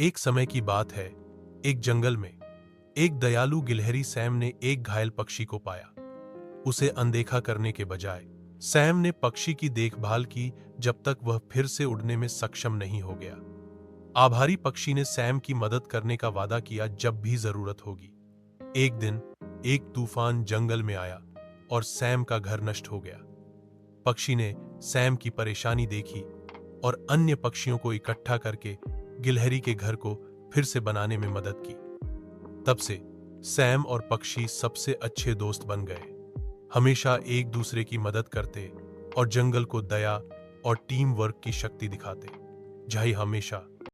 एक समय की बात है, एक जंगल में एक दयालु गिलहरी सैम ने एक घायल पक्षी को पाया। उसे अनदेखा करने के बजाय सैम ने पक्षी की देखभाल की जब तक वह फिर से उड़ने में सक्षम नहीं हो गया। आभारी पक्षी ने सैम की मदद करने का वादा किया जब भी जरूरत होगी। एक दिन एक तूफान जंगल में आया और सैम का घर नष्ट हो गया। पक्षी ने सैम की परेशानी देखी और अन्य पक्षियों को इकट्ठा करके गिलहरी के घर को फिर से बनाने में मदद की। तब से सैम और पक्षी सबसे अच्छे दोस्त बन गए, हमेशा एक दूसरे की मदद करते और जंगल को दया और टीम वर्क की शक्ति दिखाते। जय हमेशा।